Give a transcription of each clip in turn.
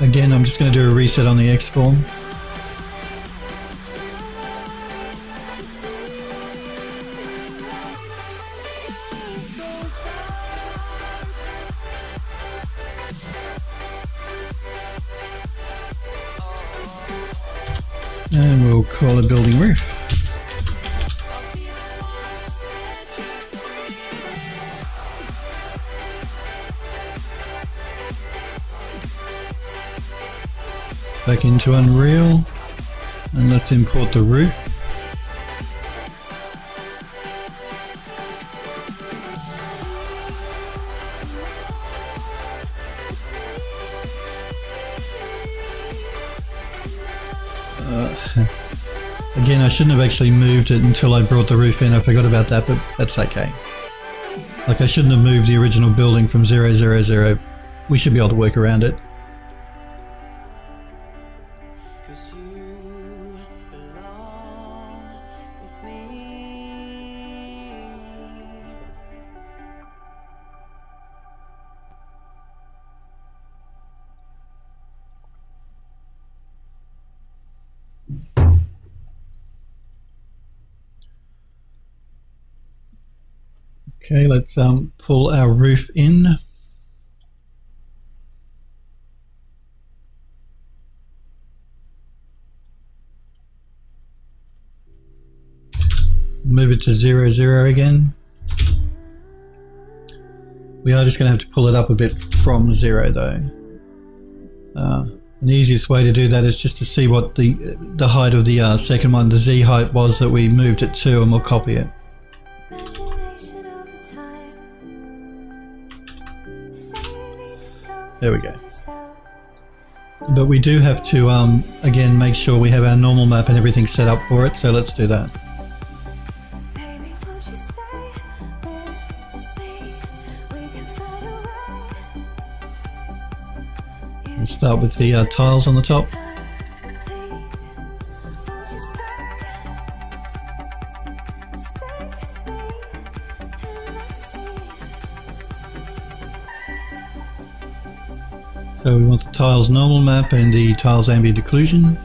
Again, I'm just going to do a reset on the X-form. And we'll call a building roof. Back into Unreal, and let's import the roof. Again, I shouldn't have actually moved it until I brought the roof in. I forgot about that, but that's okay. Like, I shouldn't have moved the original building from 000. We should be able to work around it. Okay, let's pull our roof in. Move it to 0 again. We are just going to have to pull it up a bit from 0 though. The easiest way to do that is just to see what the height of the second one, the Z height, was that we moved it to, and we'll copy it. There we go. But we do have to, again, make sure we have our normal map and everything set up for it, so let's do that. We'll start with the tiles on the top. So we want the tiles normal map and the tiles ambient occlusion.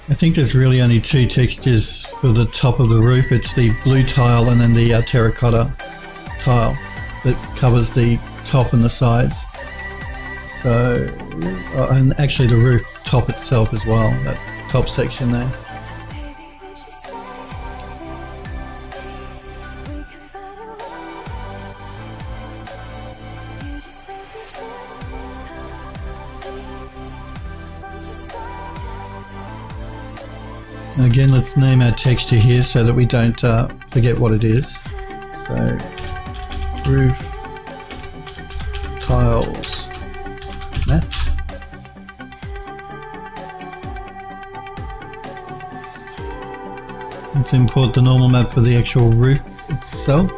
I think there's really only two textures for the top of the roof. It's the blue tile and then the terracotta tile that covers the top and the sides. So, and actually the roof top itself as well, that top section there. Again, let's name our texture here so that we don't forget what it is. So, roof tiles matte. Let's import the normal map for the actual roof itself.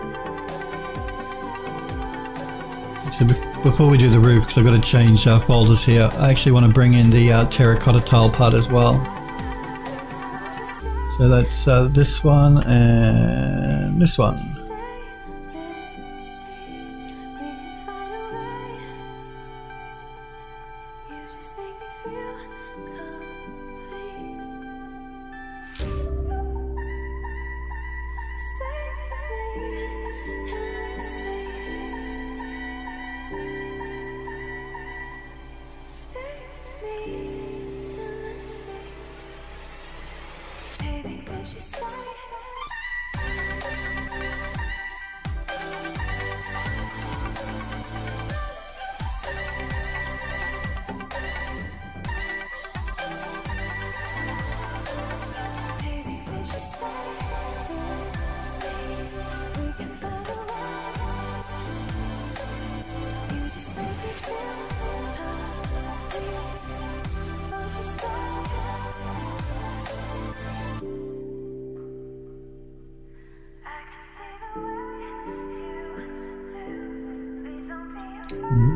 So before we do the roof, because I've got to change folders here, I actually want to bring in the terracotta tile part as well. So that's this one and this one.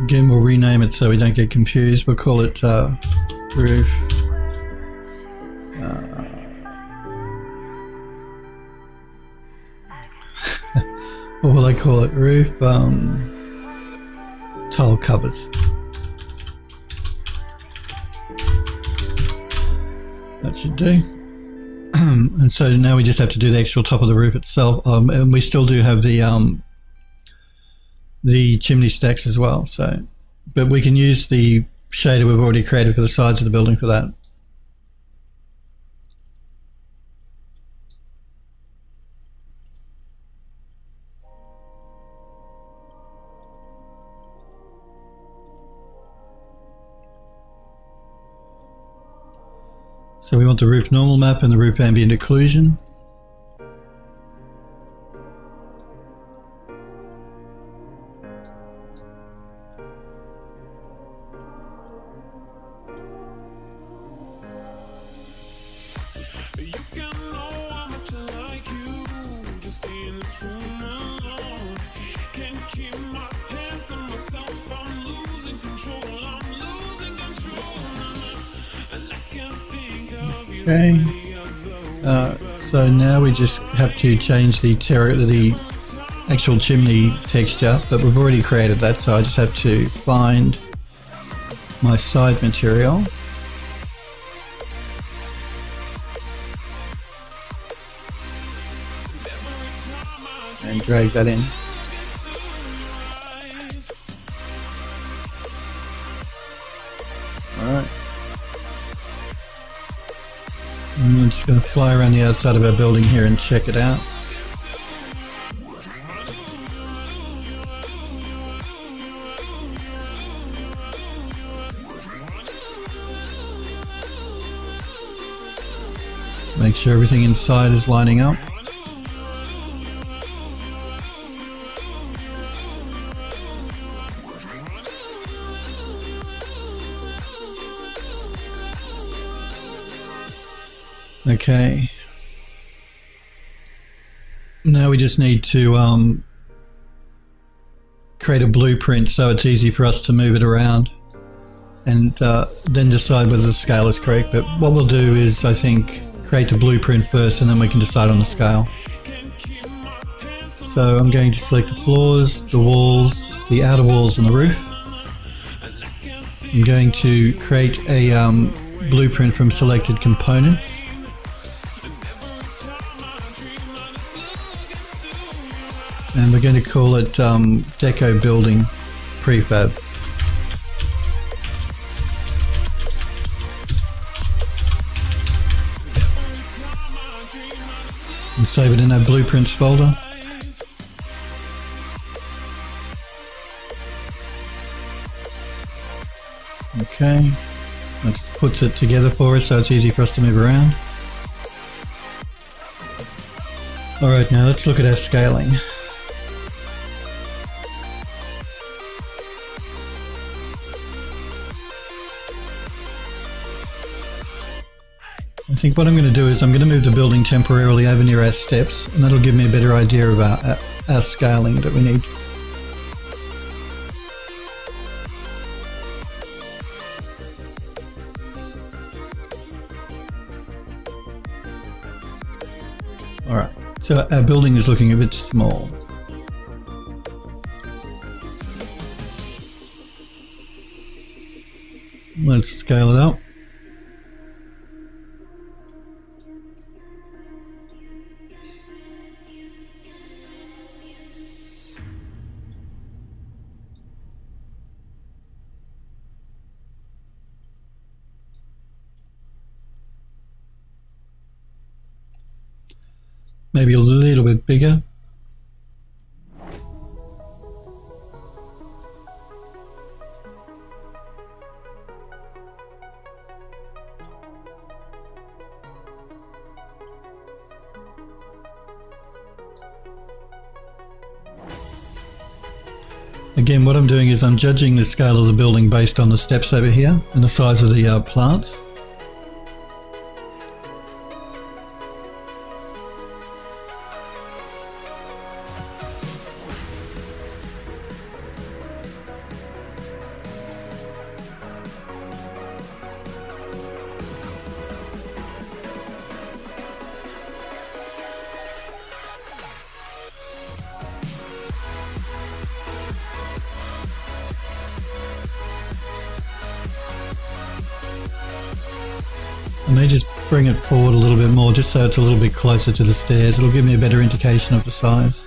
Again, we'll rename it so we don't get confused. We'll call it roof. What will I call it? Roof tile covers. That should do. And so now we just have to do the actual top of the roof itself, and we still do have the chimney stacks as well. So, but we can use the shader we've already created for the sides of the building for that. So we want the roof normal map and the roof ambient occlusion. Okay, so now we just have to change the actual chimney texture, but we've already created that, so I just have to find my side material. And drag that in. Alright. I'm just going to fly around the outside of our building here and check it out. Make sure everything inside is lining up. Okay, now we just need to create a blueprint so it's easy for us to move it around and then decide whether the scale is correct. But what we'll do is, I think, create a blueprint first and then we can decide on the scale. So I'm going to select the floors, the walls, the outer walls and the roof. I'm going to create a blueprint from selected components. And we're going to call it Deco Building Prefab. And save it in our Blueprints folder. Okay, that just puts it together for us so it's easy for us to move around. Alright, now let's look at our scaling. I think what I'm going to do is I'm going to move the building temporarily over near our steps, and that'll give me a better idea of our scaling that we need. Alright, so our building is looking a bit small. Let's scale it up. Maybe a little bit bigger. Again, what I'm doing is I'm judging the scale of the building based on the steps over here and the size of the plants. I may just bring it forward a little bit more just so it's a little bit closer to the stairs. It'll give me a better indication of the size.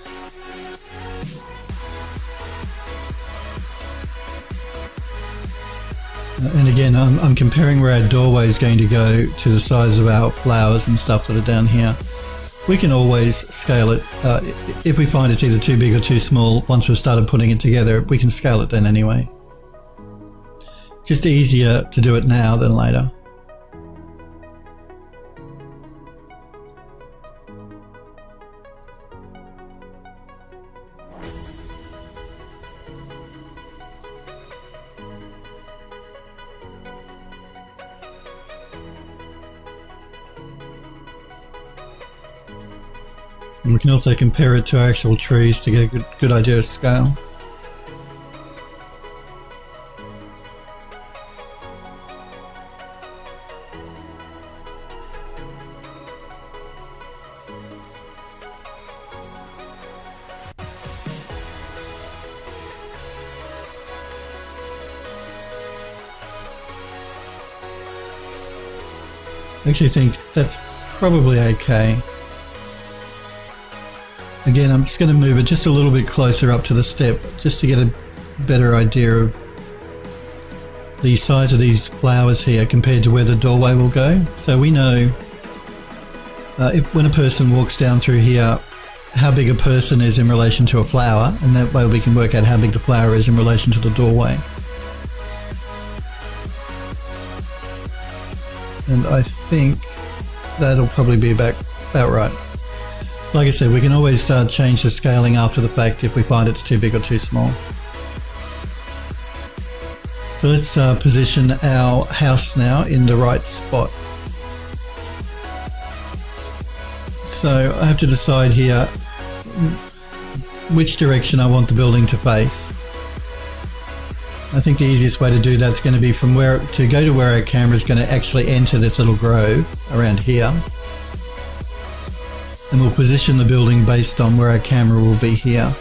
And again, I'm comparing where our doorway is going to go to the size of our flowers and stuff that are down here. We can always scale it. If we find it's either too big or too small, once we've started putting it together, we can scale it then anyway. Just easier to do it now than later. And we can also compare it to our actual trees to get a good idea of scale. I actually think that's probably okay. Again, I'm just going to move it just a little bit closer up to the step just to get a better idea of the size of these flowers here compared to where the doorway will go. So we know when a person walks down through here, how big a person is in relation to a flower, and that way we can work out how big the flower is in relation to the doorway. And I think that'll probably be about right. Like I said, we can always change the scaling after the fact if we find it's too big or too small. So let's position our house now in the right spot. So I have to decide here which direction I want the building to face. I think the easiest way to do that is going to be from where to go to where our camera is going to actually enter this little grove around here. And we'll position the building based on where our camera will be here.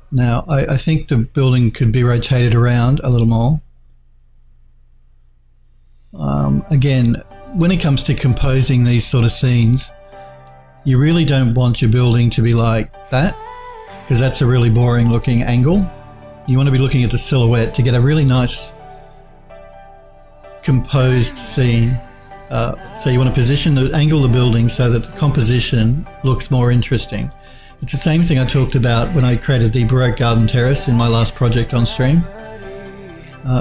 Now, I think the building could be rotated around a little more. Again, when it comes to composing these sort of scenes, you really don't want your building to be like that, because that's a really boring looking angle. You want to be looking at the silhouette to get a really nice composed scene. So you want to position the angle of the building so that the composition looks more interesting. It's the same thing I talked about when I created the Baroque Garden Terrace in my last project on stream.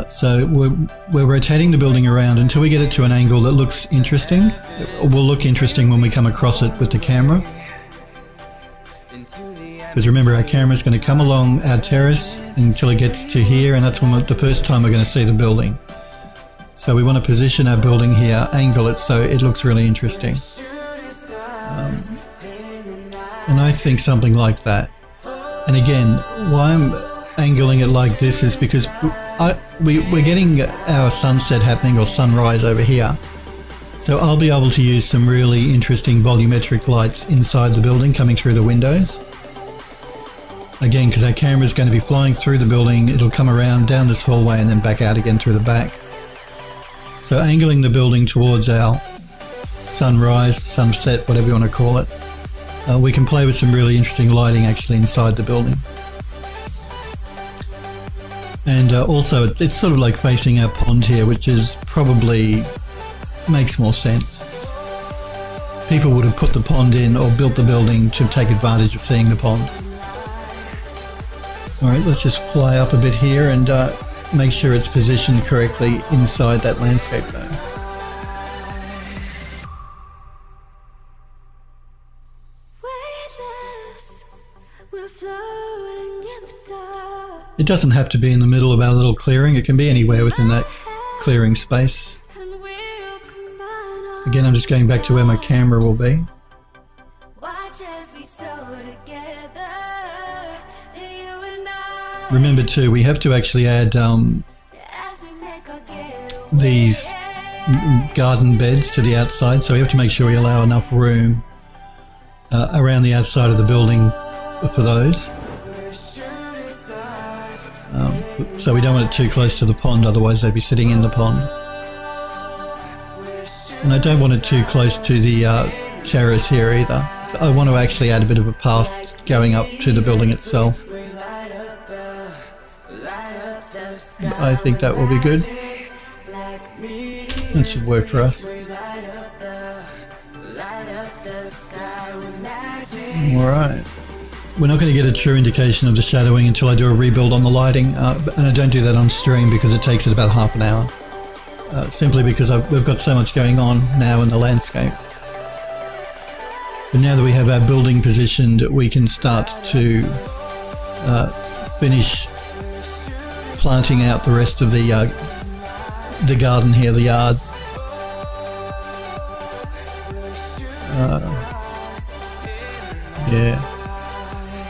So we're rotating the building around until we get it to an angle that looks interesting. It will look interesting when we come across it with the camera. Because remember, our camera is going to come along our terrace until it gets to here, and that's when the first time we're going to see the building. So we want to position our building here, angle it so it looks really interesting. And I think something like that. And again, why I'm angling it like this is because we're getting our sunset happening, or sunrise over here. So I'll be able to use some really interesting volumetric lights inside the building coming through the windows. Again, because our camera is going to be flying through the building, it'll come around down this hallway and then back out again through the back. So angling the building towards our sunrise, sunset, whatever you want to call it, we can play with some really interesting lighting actually inside the building. And also it's sort of like facing our pond here, which is probably makes more sense. People would have put the pond in or built the building to take advantage of seeing the pond. Alright, let's just fly up a bit here and make sure it's positioned correctly inside that landscape though. It doesn't have to be in the middle of our little clearing, it can be anywhere within that clearing space. Again, I'm just going back to where my camera will be. Remember too, we have to actually add these garden beds to the outside, so we have to make sure we allow enough room around the outside of the building for those. So we don't want it too close to the pond, otherwise they'd be sitting in the pond. And I don't want it too close to the terrace here either. So I want to actually add a bit of a path going up to the building itself. I think that will be good. That should work for us. Alright. We're not going to get a true indication of the shadowing until I do a rebuild on the lighting, and I don't do that on stream because it takes it about half an hour. Simply because we've got so much going on now in the landscape. But now that we have our building positioned, we can start to finish planting out the rest of the garden here, the yard. Yeah.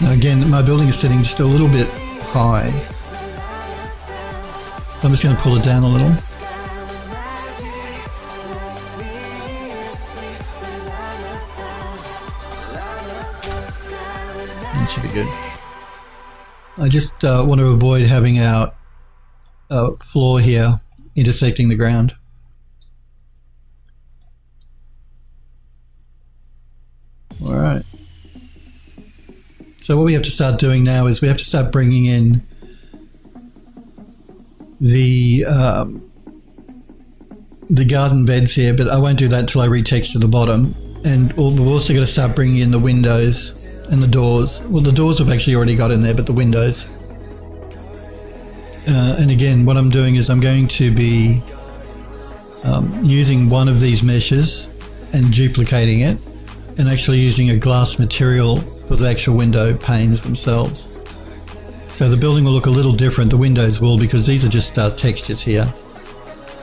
Now again, my building is sitting just a little bit high. So I'm just going to pull it down a little. That should be good. I just want to avoid having our floor here intersecting the ground. All right. So what we have to start doing now is we have to start bringing in the garden beds here, but I won't do that until I retexture the bottom. And we're also going to start bringing in the windows and the doors. Well, the doors we've actually already got in there, but the windows. And again, what I'm doing is I'm going to be using one of these meshes and duplicating it, and actually using a glass material for the actual window panes themselves. So the building will look a little different, the windows will, because these are just textures here.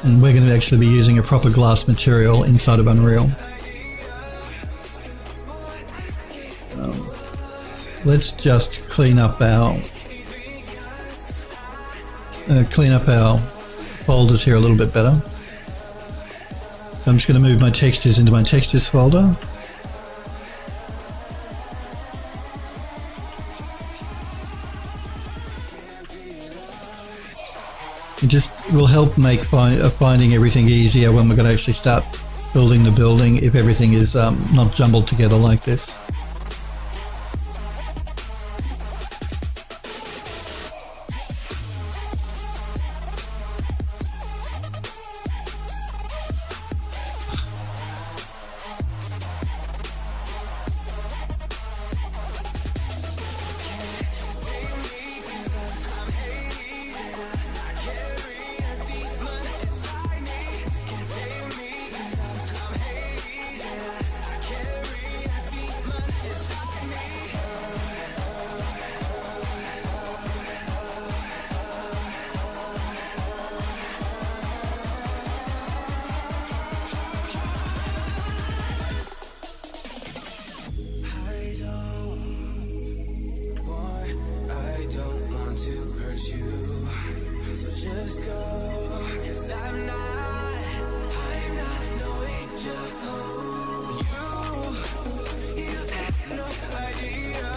And we're going to actually be using a proper glass material inside of Unreal. Let's just clean up our folders here a little bit better. So I'm just going to move my textures into my textures folder. It just will help make finding everything easier when we're going to actually start building the building, if everything is not jumbled together like this.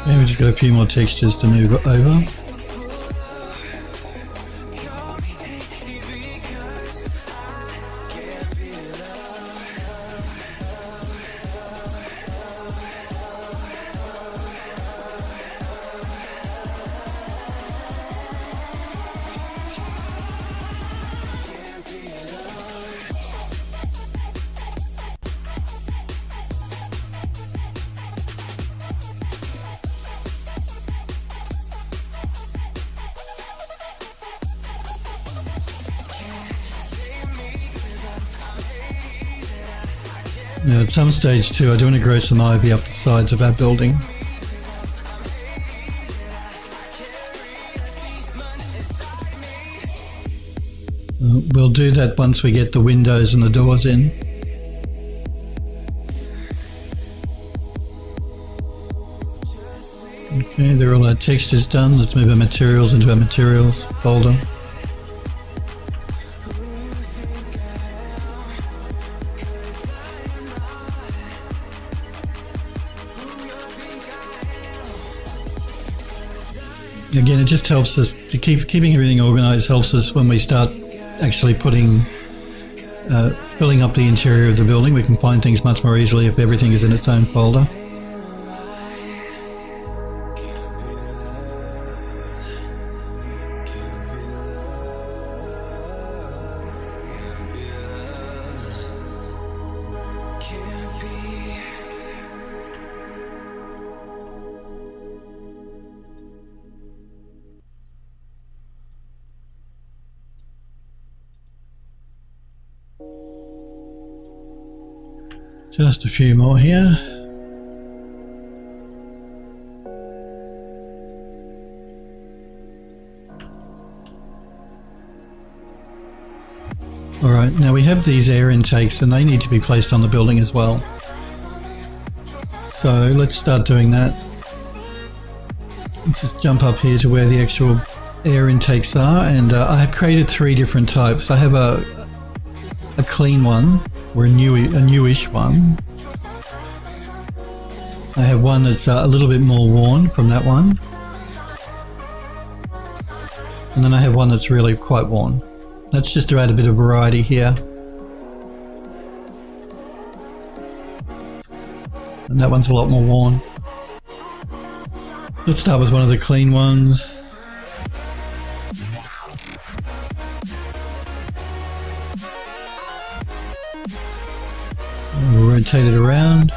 Maybe we just got a few more textures to move over. Now at some stage too, I do want to grow some ivy up the sides of our building. We'll do that once we get the windows and the doors in. Okay, there are all our textures done. Let's move our materials into our materials folder. Again, it just helps us to keeping everything organized, helps us when we start actually putting filling up the interior of the building. We can find things much more easily if everything is in its own folder. Just a few more here. Alright, now we have these air intakes and they need to be placed on the building as well. So let's start doing that. Let's just jump up here to where the actual air intakes are, and I have created 3 different types. I have a clean one, or a newish one. I have one that's a little bit more worn from that one. And then I have one that's really quite worn. That's just to add a bit of variety here. And that one's a lot more worn. Let's start with one of the clean ones. And we'll rotate it around.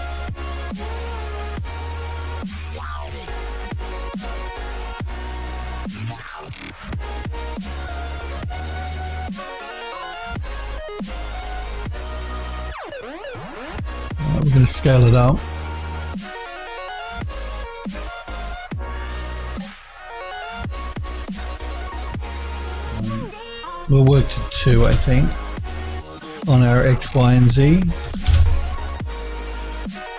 We're going to scale it up. We'll work to 2, I think, on our X, Y, and Z.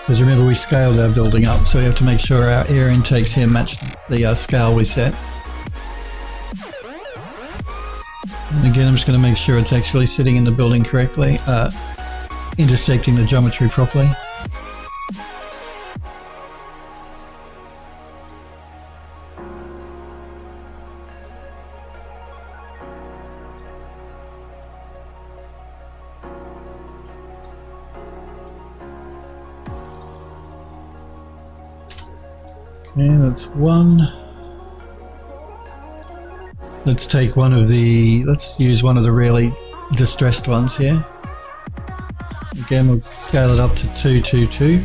Because remember, we scaled our building up, so we have to make sure our air intakes here match the scale we set. And again, I'm just going to make sure it's actually sitting in the building correctly, intersecting the geometry properly. Okay, that's one. Let's take let's use one of the really distressed ones here. Again, we'll scale it up to 222.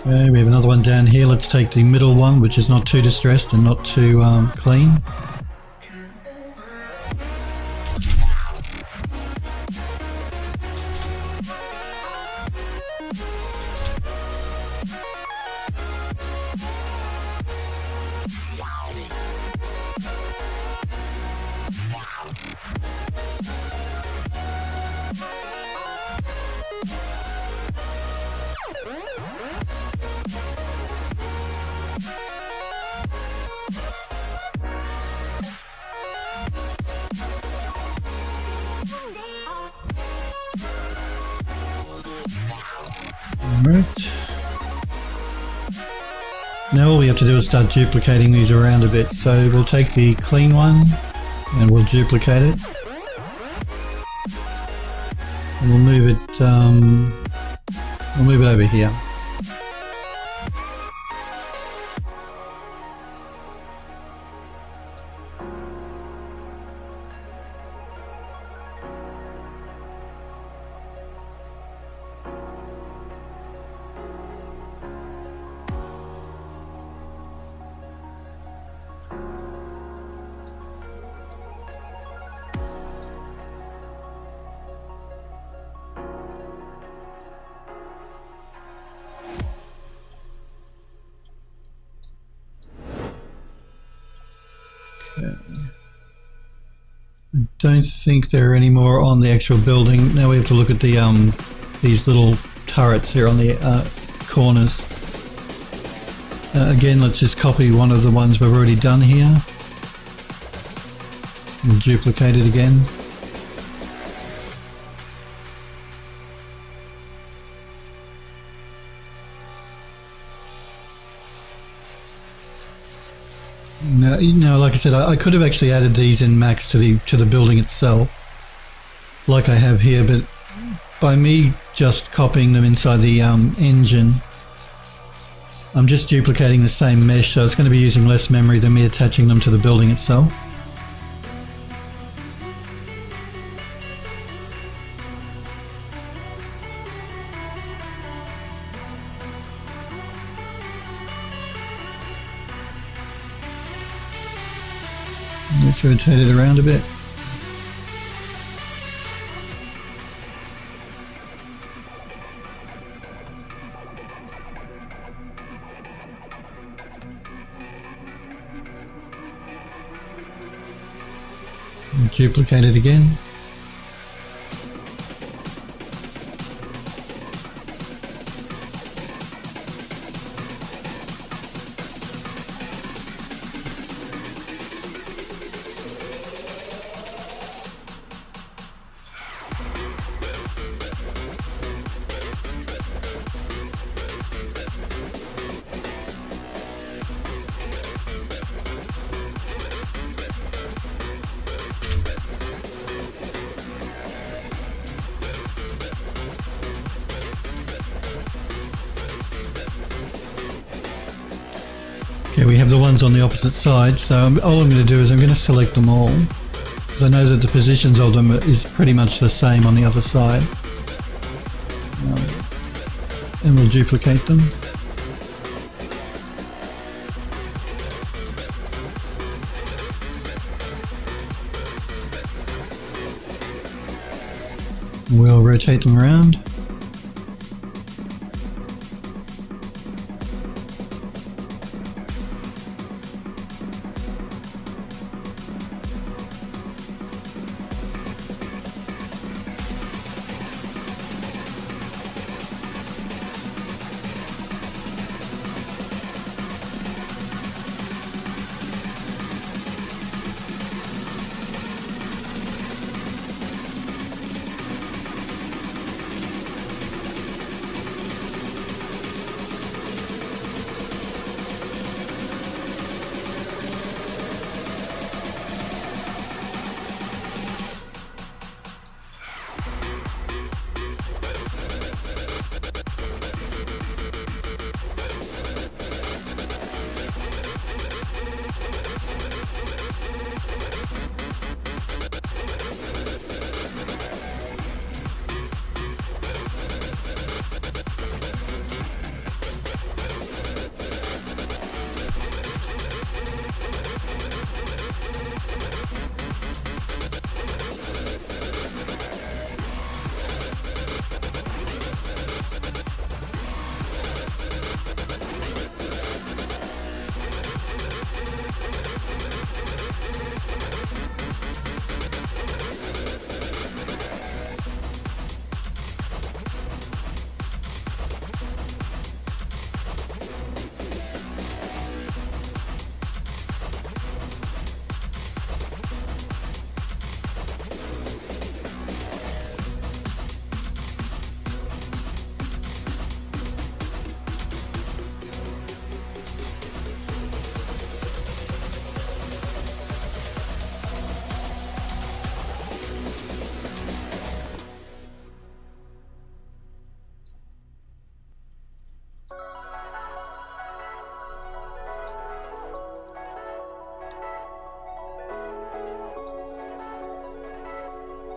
Okay, we have another one down here. Let's take the middle one, which is not too distressed and not too clean. Alright. Now all we have to do is start duplicating these around a bit. So we'll take the clean one and we'll duplicate it. And we'll move it over here. I don't think there are any more on the actual building. Now we have to look at the these little turrets here on the corners. Again, let's just copy one of the ones we've already done here and duplicate it again. Now, like I said, I could have actually added these in max to the building itself, like I have here, but by me just copying them inside the engine, I'm just duplicating the same mesh, so it's going to be using less memory than me attaching them to the building itself. Let's rotate it around a bit. And duplicate it again. Okay, we have the ones on the opposite side, so all I'm going to do is I'm going to select them all, because I know that the positions of them is pretty much the same on the other side. And we'll duplicate them. We'll rotate them around.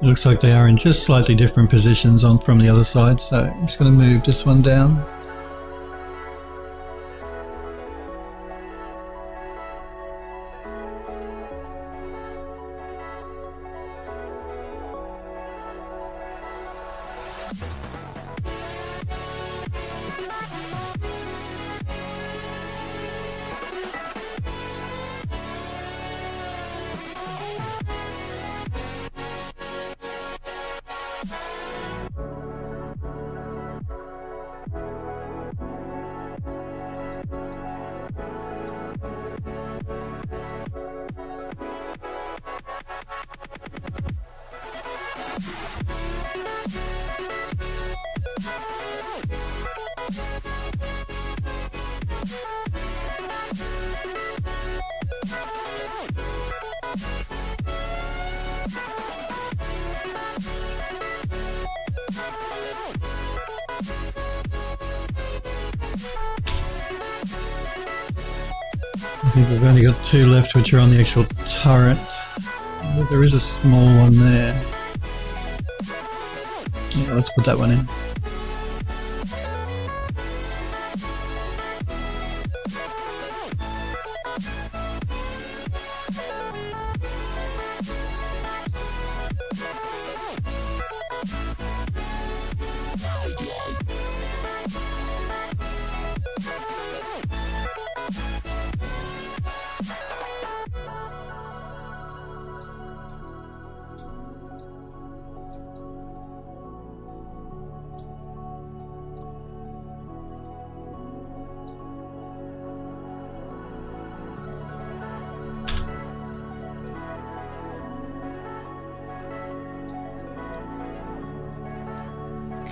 It looks like they are in just slightly different positions from the other side, so I'm just going to move this one down. I think we've only got 2 left, which are on the actual turret. But there is a small one there. Yeah, let's put that one in.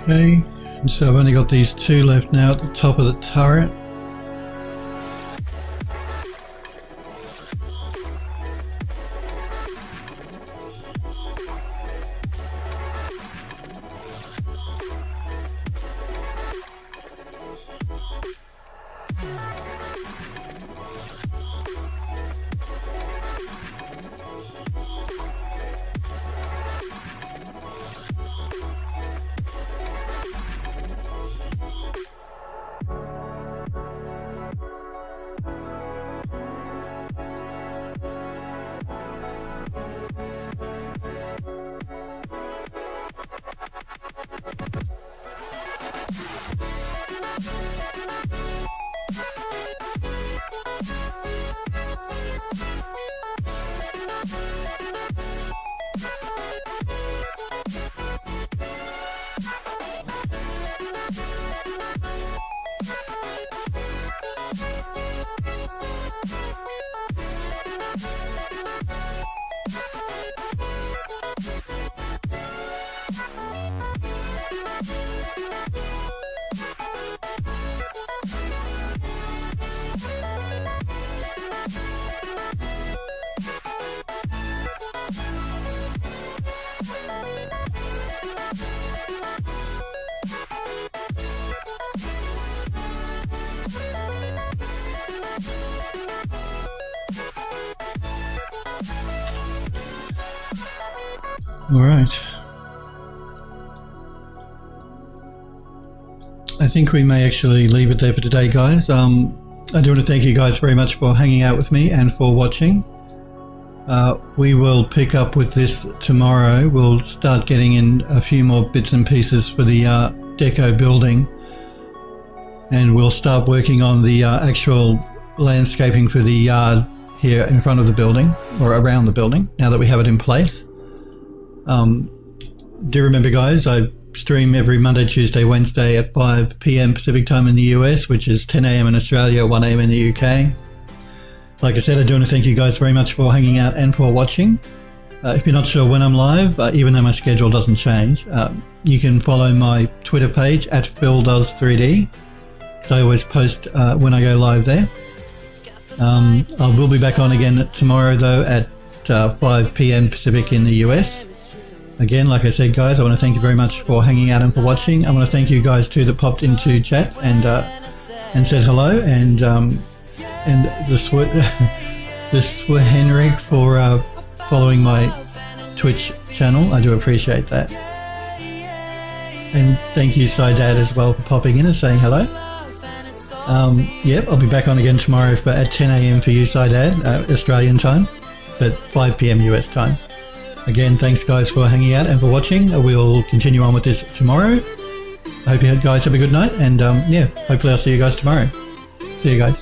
Okay, and so I've only got these 2 left now at the top of the turret. All right. I think we may actually leave it there for today, guys. I do want to thank you guys very much for hanging out with me and for watching. We will pick up with this tomorrow. We'll start getting in a few more bits and pieces for the Deco building, and we'll start working on the actual landscaping for the yard here in front of the building, or around the building, now that we have it in place. Do remember, guys, I stream every Monday, Tuesday, Wednesday at 5 p.m. Pacific time in the US, which is 10 a.m. in Australia, 1 a.m. in the UK. Like I said, I do want to thank you guys very much for hanging out and for watching. If you're not sure when I'm live, even though my schedule doesn't change, you can follow my Twitter page at PhilDoes3D, because I always post when I go live there. I will be back on again tomorrow, though, at 5 p.m. Pacific in the US. Again, like I said, guys, I want to thank you very much for hanging out and for watching. I want to thank you guys too that popped into chat and said hello, and the Henrik for following my Twitch channel. I do appreciate that. And thank you, Dad, as well, for popping in and saying hello. Yep, I'll be back on again tomorrow at 10 a.m. for you, Dad, Australian time, but 5 p.m. US time. Again, thanks guys for hanging out and for watching. We'll continue on with this tomorrow. I hope you guys have a good night, and yeah, hopefully I'll see you guys tomorrow. See you guys.